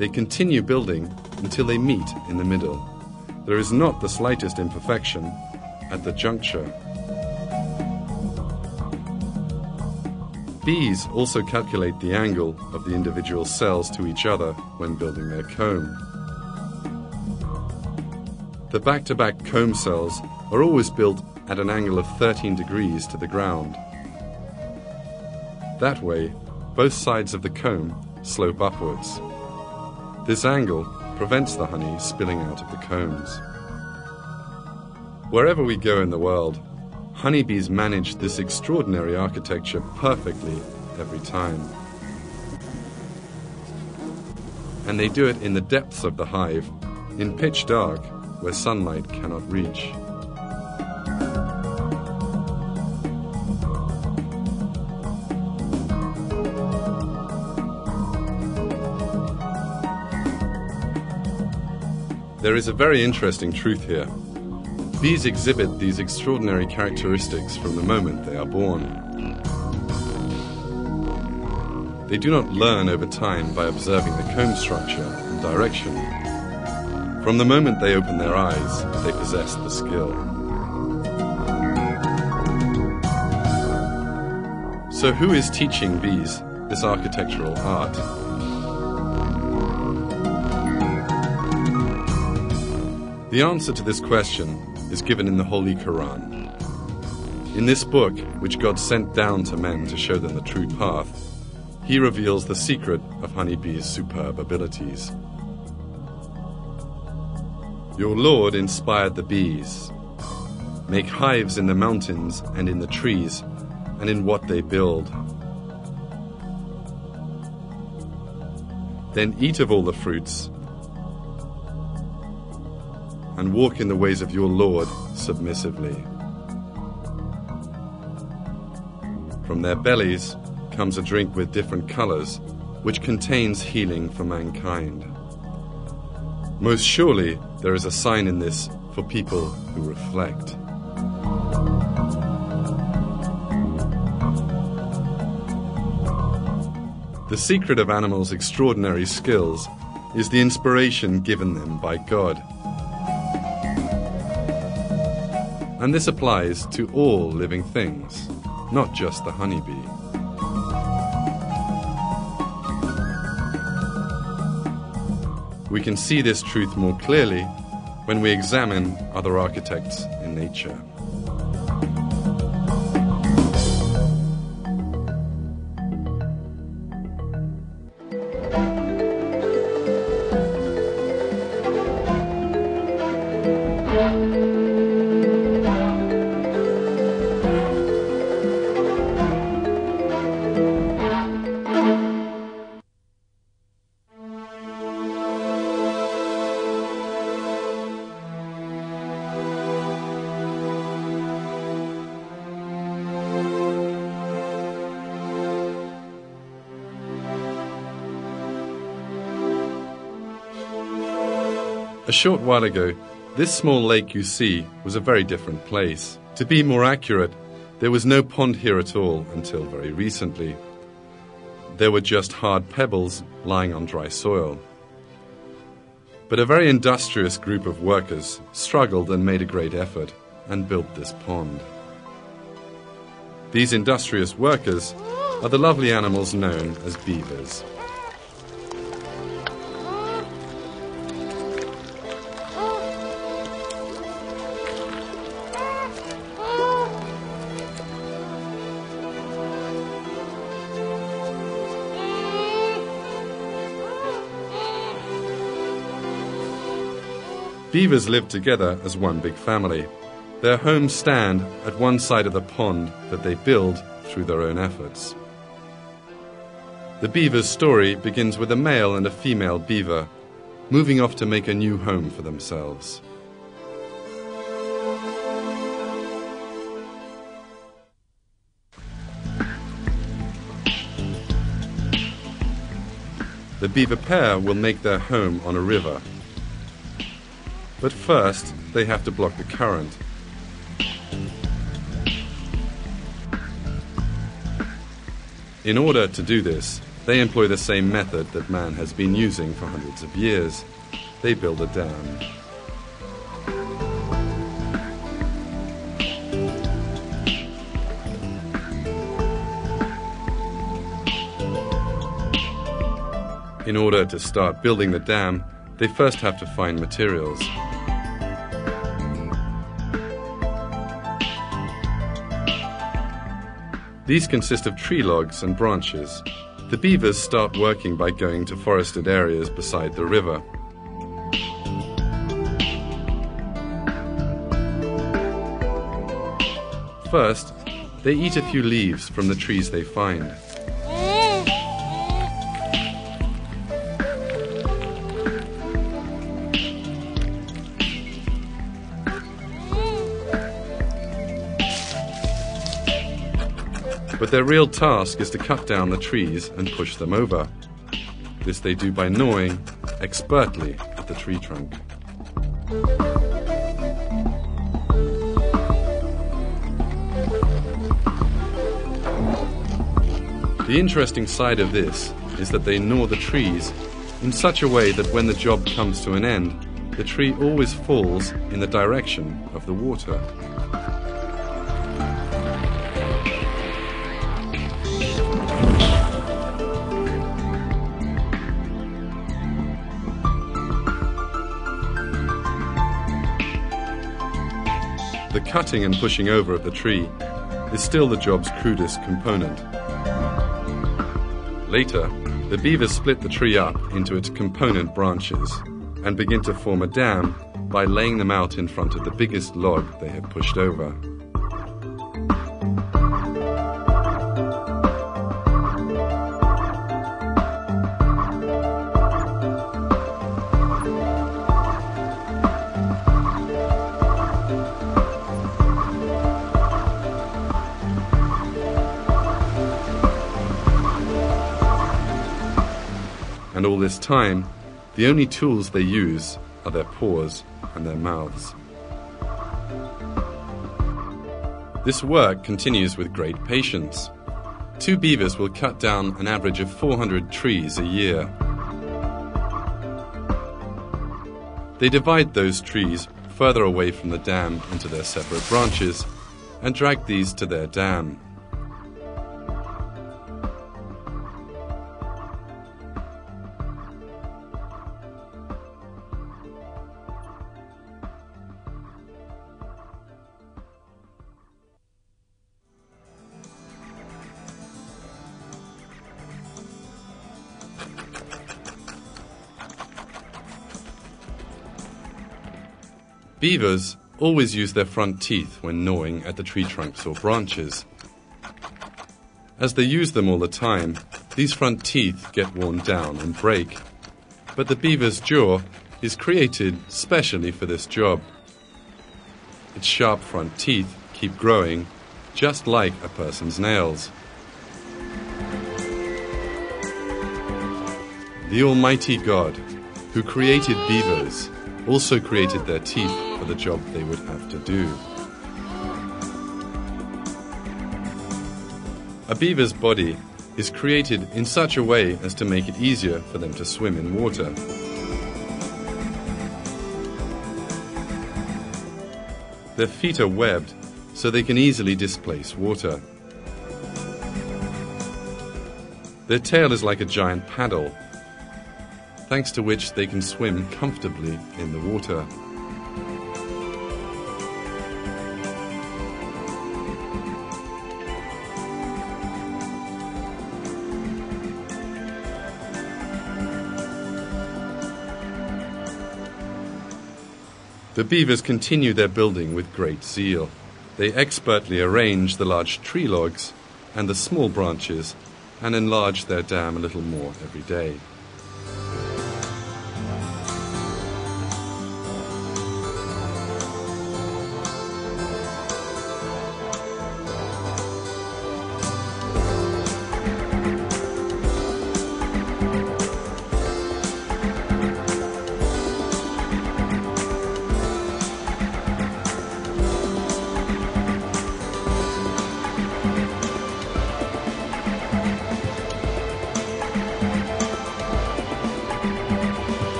They continue building until they meet in the middle. There is not the slightest imperfection at the juncture. Bees also calculate the angle of the individual cells to each other when building their comb. The back-to-back comb cells are always built at an angle of 13 degrees to the ground. That way, both sides of the comb slope upwards. This angle prevents the honey spilling out of the combs. Wherever we go in the world, honeybees manage this extraordinary architecture perfectly every time. And they do it in the depths of the hive, in pitch dark, where sunlight cannot reach. There is a very interesting truth here. Bees exhibit these extraordinary characteristics from the moment they are born. They do not learn over time by observing the comb structure and direction. From the moment they open their eyes, they possess the skill. So who is teaching bees this architectural art? The answer to this question is given in the Holy Quran. In this book, which God sent down to men to show them the true path, He reveals the secret of honeybees' superb abilities. Your Lord inspired the bees. Make hives in the mountains and in the trees and in what they build. Then eat of all the fruits and walk in the ways of your Lord submissively. From their bellies comes a drink with different colors, which contains healing for mankind. Most surely there is a sign in this for people who reflect. The secret of animals' extraordinary skills is the inspiration given them by God. And this applies to all living things, not just the honeybee. We can see this truth more clearly when we examine other architects in nature. A short while ago, this small lake you see was a very different place. To be more accurate, there was no pond here at all until very recently. There were just hard pebbles lying on dry soil. But a very industrious group of workers struggled and made a great effort and built this pond. These industrious workers are the lovely animals known as beavers. Beavers live together as one big family. Their homes stand at one side of the pond that they build through their own efforts. The beaver's story begins with a male and a female beaver moving off to make a new home for themselves. The beaver pair will make their home on a river. But first, they have to block the current. In order to do this, They employ the same method that man has been using for hundreds of years. They build a dam. In order to start building the dam, they first have to find materials. These consist of tree logs and branches. The beavers start working by going to forested areas beside the river. First, they eat a few leaves from the trees they find. But their real task is to cut down the trees and push them over. This they do by gnawing expertly at the tree trunk. The interesting side of this is that they gnaw the trees in such a way that when the job comes to an end, the tree always falls in the direction of the water. The cutting and pushing over of the tree is still the job's crudest component. Later, the beavers split the tree up into its component branches and begin to form a dam by laying them out in front of the biggest log they have pushed over. And all this time, the only tools they use are their paws and their mouths. This work continues with great patience. 2 beavers will cut down an average of 400 trees a year. They divide those trees further away from the dam into their separate branches and drag these to their dam. Beavers always use their front teeth when gnawing at the tree trunks or branches. As they use them all the time, these front teeth get worn down and break. But the beaver's jaw is created specially for this job. Its sharp front teeth keep growing, just like a person's nails. The Almighty God, who created beavers, also created their teeth for the job they would have to do. A beaver's body is created in such a way as to make it easier for them to swim in water. Their feet are webbed so they can easily displace water. Their tail is like a giant paddle, thanks to which they can swim comfortably in the water. The beavers continue their building with great zeal. They expertly arrange the large tree logs and the small branches and enlarge their dam a little more every day.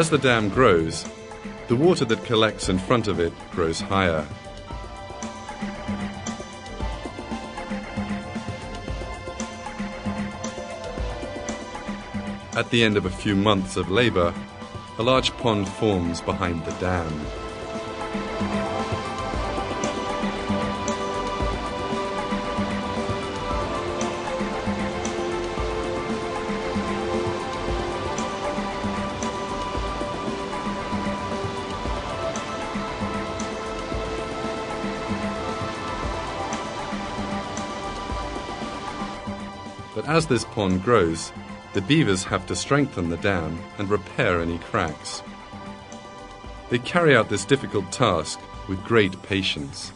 As the dam grows, the water that collects in front of it grows higher. At the end of a few months of labor, a large pond forms behind the dam. But as this pond grows, the beavers have to strengthen the dam and repair any cracks. They carry out this difficult task with great patience.